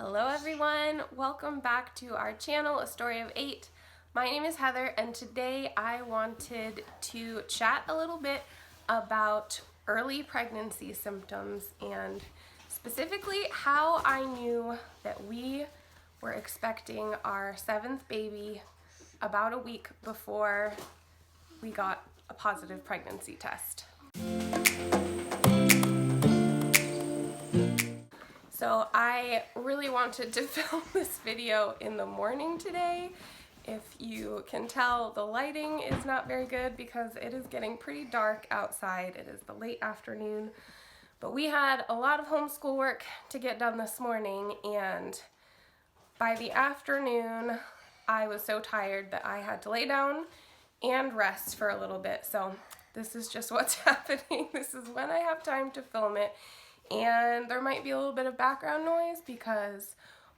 Hello everyone, welcome back to our channel, A Story of 8. My name is Heather and today I wanted to chat a little bit about early pregnancy symptoms and specifically how I knew that we were expecting our 7th baby about a week before we got a positive pregnancy test. So I really wanted to film this video in the morning today. If you can tell, the lighting is not very good because it is getting pretty dark outside. It is the late afternoon, but we had a lot of homeschool work to get done this morning, and by the afternoon I was so tired that I had to lay down and rest for a little bit. So this is just what's happening. This is when I have time to film it. And there might be a little bit of background noise because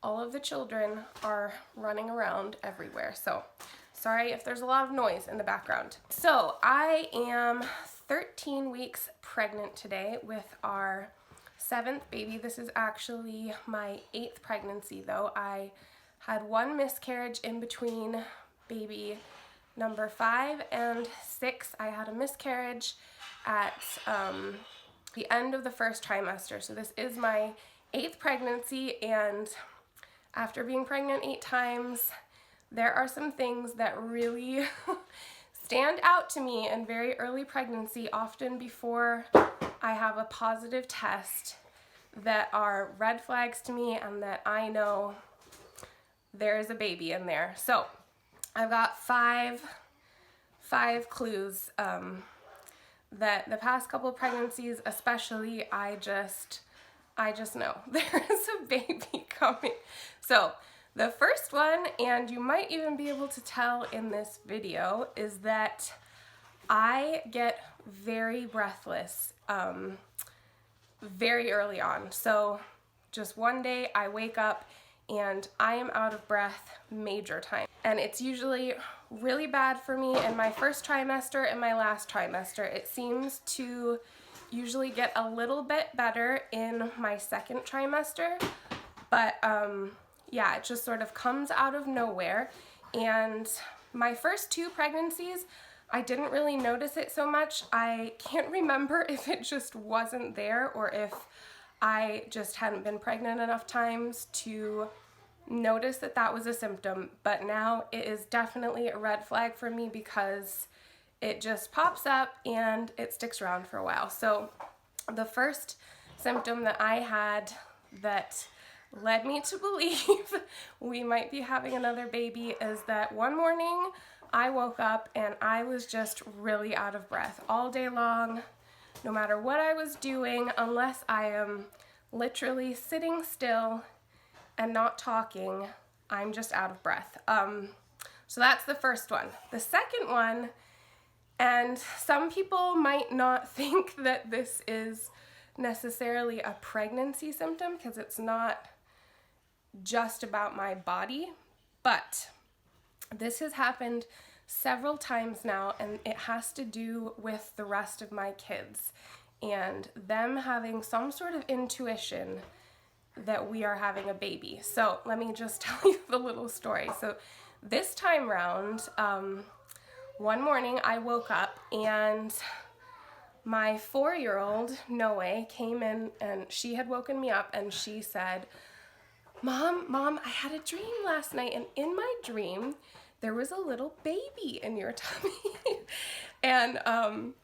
all of the children are running around everywhere. So sorry if there's a lot of noise in the background. So I am 13 weeks pregnant today with our 7th baby. This is actually my 8th pregnancy though. I had one miscarriage in between baby number 5 and 6. I had a miscarriage at the end of the first trimester. So this is my 8th pregnancy, and after being pregnant 8 times, there are some things that really stand out to me in very early pregnancy, often before I have a positive test, that are red flags to me and that I know there is a baby in there. So I've got five clues that the past couple of pregnancies especially, I just know there is a baby coming. So the first one, and you might even be able to tell in this video, is that I get very breathless very early on. So just one day I wake up and I am out of breath major time. And it's usually really bad for me in my first trimester and my last trimester. It seems to usually get a little bit better in my second trimester, but yeah, it just sort of comes out of nowhere. And my first 2 pregnancies, I didn't really notice it so much. I can't remember if it just wasn't there or if I just hadn't been pregnant enough times to notice that that was a symptom, but now it is definitely a red flag for me because it just pops up and it sticks around for a while. So the first symptom that I had that led me to believe we might be having another baby is that one morning I woke up and I was just really out of breath all day long, no matter what I was doing, unless I am literally sitting still and not talking, I'm just out of breath. So that's the first one. The second one, and some people might not think that this is necessarily a pregnancy symptom because it's not just about my body, but this has happened several times now, and it has to do with the rest of my kids and them having some sort of intuition that we are having a baby. So let me just tell you the little story. So this time round, one morning I woke up and my 4-year-old Noe came in and she had woken me up and she said, Mom, I had a dream last night, and in my dream there was a little baby in your tummy. And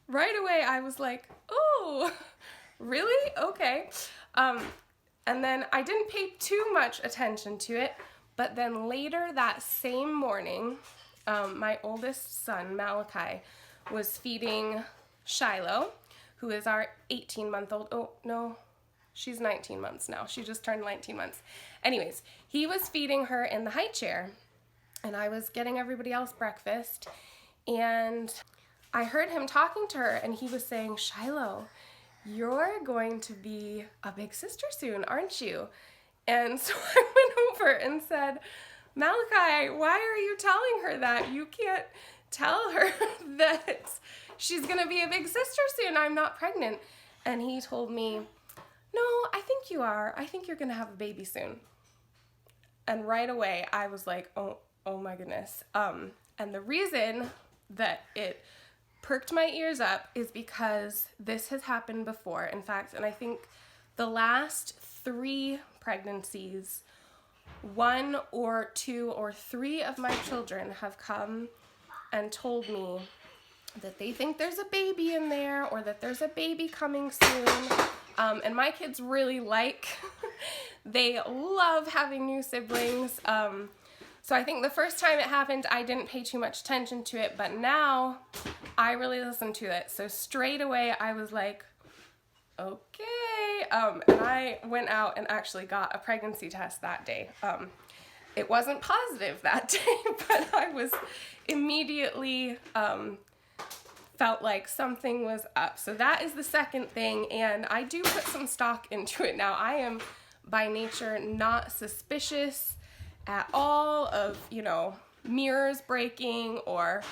right away I was like, oh, really? Okay. And then I didn't pay too much attention to it, but then later that same morning, my oldest son, Malachi, was feeding Shiloh, who is our 18-month-old. Oh, no, she's 19 months now. She just turned 19 months. Anyways, he was feeding her in the high chair, and I was getting everybody else breakfast, and I heard him talking to her, and he was saying, Shiloh, you're going to be a big sister soon, aren't you? And so I went over and said, Malachi, why are you telling her that? You can't tell her that she's gonna be a big sister soon. I'm not pregnant. And he told me, no, I think you are. I think you're gonna have a baby soon. And right away I was like, oh my goodness. And the reason that it perked my ears up is because this has happened before. In fact, and I think the last 3 pregnancies, 1 or 2 or 3 of my children have come and told me that they think there's a baby in there or that there's a baby coming soon. And my kids really they love having new siblings. So I think the first time it happened, I didn't pay too much attention to it, but now I really listen to it. So straight away I was like, okay. And I went out and actually got a pregnancy test that day. It wasn't positive that day, but I was immediately felt like something was up. So that is the second thing, and I do put some stock into it now. I am by nature not suspicious at all of, mirrors breaking or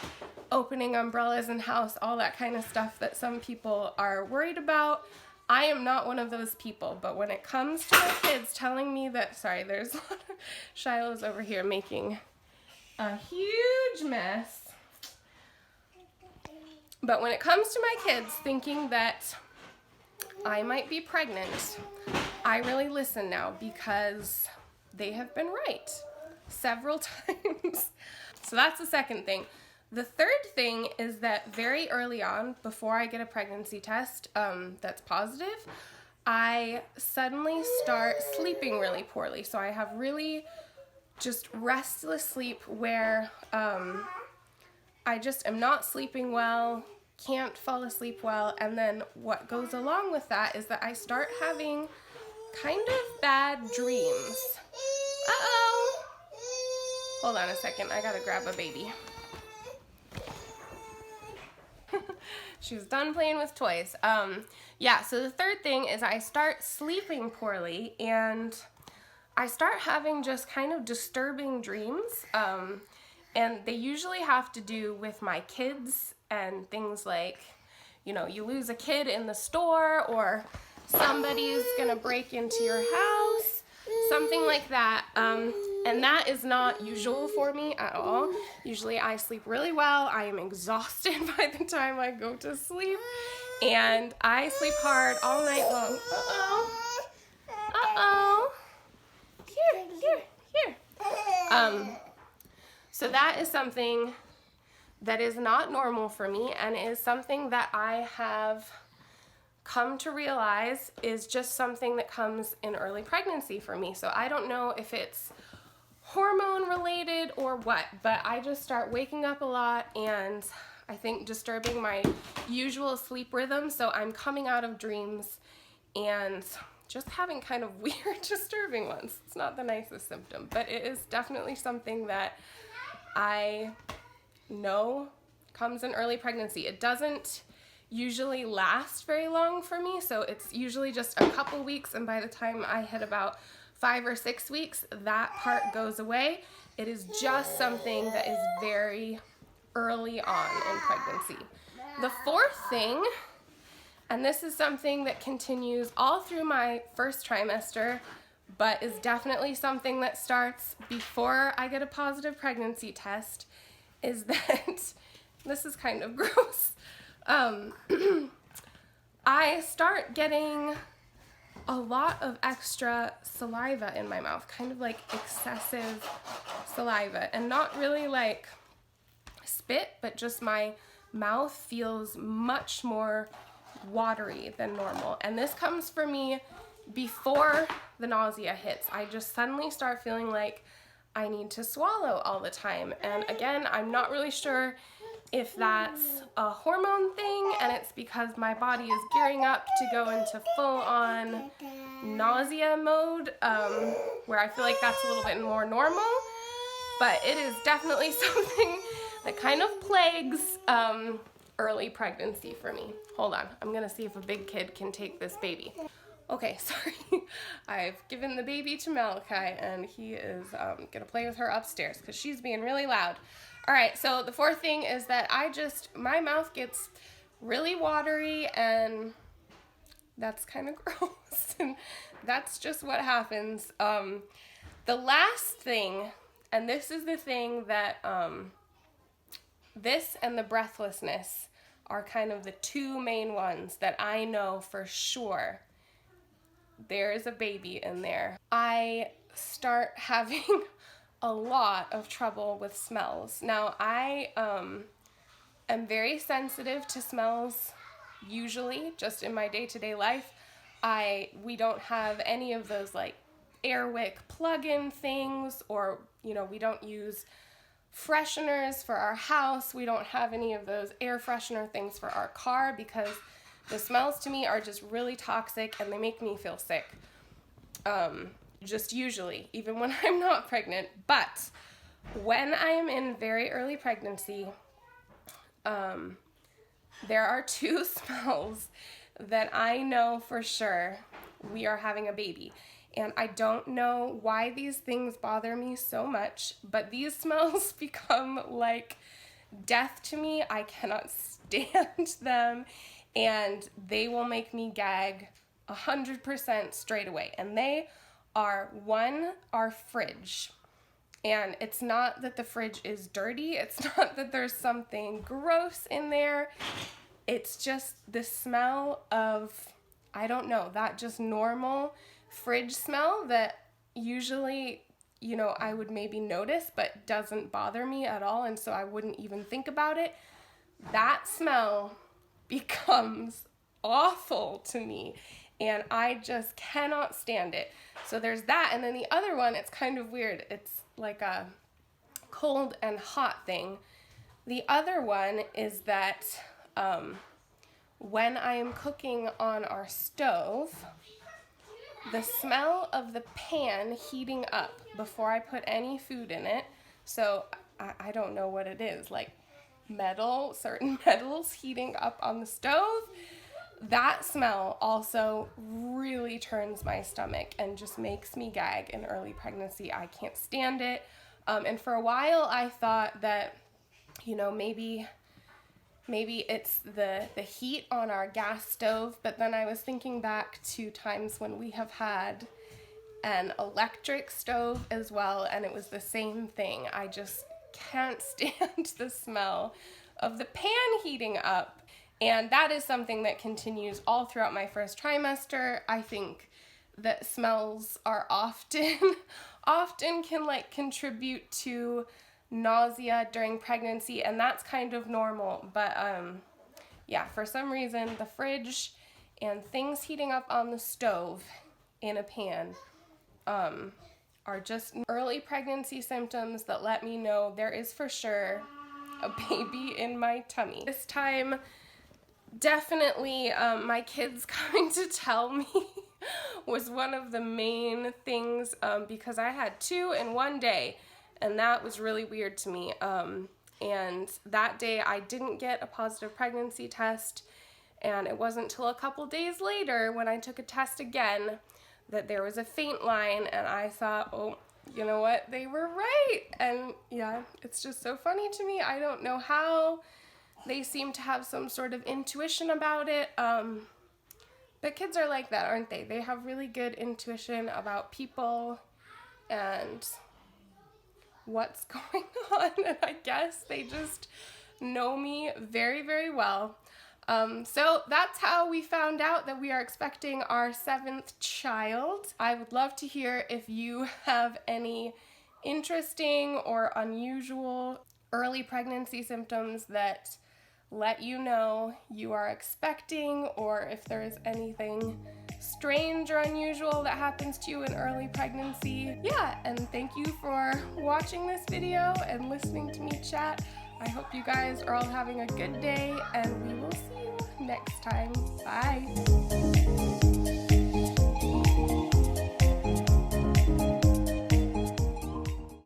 opening umbrellas in house, all that kind of stuff that some people are worried about. I am not one of those people, but when it comes to my kids telling me that, sorry, there's a lot of Shiloh's over here making a huge mess. But when it comes to my kids thinking that I might be pregnant, I really listen now because they have been right several times. So that's the second thing. The third thing is that very early on, before I get a pregnancy test that's positive, I suddenly start sleeping really poorly. So I have really just restless sleep where I just am not sleeping well, can't fall asleep well, and then what goes along with that is that I start having kind of bad dreams. Uh-oh! Hold on a second, I gotta grab a baby. She's done playing with toys. Yeah, so the third thing is I start sleeping poorly and I start having just kind of disturbing dreams. And they usually have to do with my kids and things like, you lose a kid in the store or somebody's gonna break into your house, something like that. And that is not usual for me at all. Usually I sleep really well. I am exhausted by the time I go to sleep. And I sleep hard all night long. Uh-oh. Uh-oh. Here. So that is something that is not normal for me and is something that I have come to realize is just something that comes in early pregnancy for me. So I don't know if it's hormone related or what, but I just start waking up a lot and I think disturbing my usual sleep rhythm. So I'm coming out of dreams and just having kind of weird, disturbing ones. It's not the nicest symptom, but it is definitely something that I know comes in early pregnancy. It doesn't usually last very long for me, so it's usually just a couple weeks, and by the time I hit about 5 or 6 weeks, that part goes away. It is just something that is very early on in pregnancy. The fourth thing, and this is something that continues all through my first trimester, but is definitely something that starts before I get a positive pregnancy test, is that, this is kind of gross, I start getting a lot of extra saliva in my mouth, kind of like excessive saliva, and not really like spit, but just my mouth feels much more watery than normal. And this comes for me before the nausea hits. I just suddenly start feeling like I need to swallow all the time. And again, I'm not really sure if that's a hormone thing and it's because my body is gearing up to go into full-on nausea mode, where I feel like that's a little bit more normal, but it is definitely something that kind of plagues early pregnancy for me. Hold on, I'm gonna see if a big kid can take this baby. Okay, sorry. I've given the baby to Malachi and he is gonna play with her upstairs because she's being really loud. All right, so the fourth thing is that my mouth gets really watery and that's kind of gross. And that's just what happens. The The last thing, and this is the thing that, this and the breathlessness are kind of the two main ones that I know for sure there is a baby in there. I start having a lot of trouble with smells. Now, I am very sensitive to smells usually, just in my day-to-day life. We don't have any of those like Airwick plug-in things, or, you know, we don't use fresheners for our house. We don't have any of those air freshener things for our car because the smells to me are just really toxic and they make me feel sick. Just usually, even when I'm not pregnant. But when I am in very early pregnancy, there are two smells that I know for sure we are having a baby. And I don't know why these things bother me so much, but these smells become like death to me. I cannot stand them, and they will make me gag 100% straight away. And they are, one, our fridge. And it's not that the fridge is dirty. It's not that there's something gross in there. It's just the smell of, I don't know, that just normal fridge smell that usually, you know, I would maybe notice but doesn't bother me at all, and so I wouldn't even think about it. That smell becomes awful to me, and I just cannot stand it. So there's that, and then the other one, it's kind of weird. It's like a cold and hot thing. The other one is that when I am cooking on our stove, the smell of the pan heating up before I put any food in it, so I don't know what it is, like metal, certain metals heating up on the stove, that smell also really turns my stomach and just makes me gag in early pregnancy. I can't stand it. And for a while I thought that, you know, maybe it's the heat on our gas stove, but then I was thinking back to times when we have had an electric stove as well, and it was the same thing. I just can't stand the smell of the pan heating up, and that is something that continues all throughout my first trimester. I think that smells are often can like contribute to nausea during pregnancy, and that's kind of normal, but yeah, for some reason the fridge and things heating up on the stove in a pan are just early pregnancy symptoms that let me know there is for sure a baby in my tummy. This time, definitely my kids coming to tell me was one of the main things, because I had two in one day, and that was really weird to me. And that day I didn't get a positive pregnancy test, and it wasn't until a couple days later when I took a test again that there was a faint line, and I thought, oh, you know what, they were right. And yeah, it's just so funny to me. I don't know how. They seem to have some sort of intuition about it. But kids are like that, aren't they? They have really good intuition about people and what's going on, and I guess they just know me very, very well. So that's how we found out that we are expecting our 7th child. I would love to hear if you have any interesting or unusual early pregnancy symptoms that let you know you are expecting, or if there is anything strange or unusual that happens to you in early pregnancy. Yeah, and thank you for watching this video and listening to me chat. I hope you guys are all having a good day, and we will see you next time. Bye.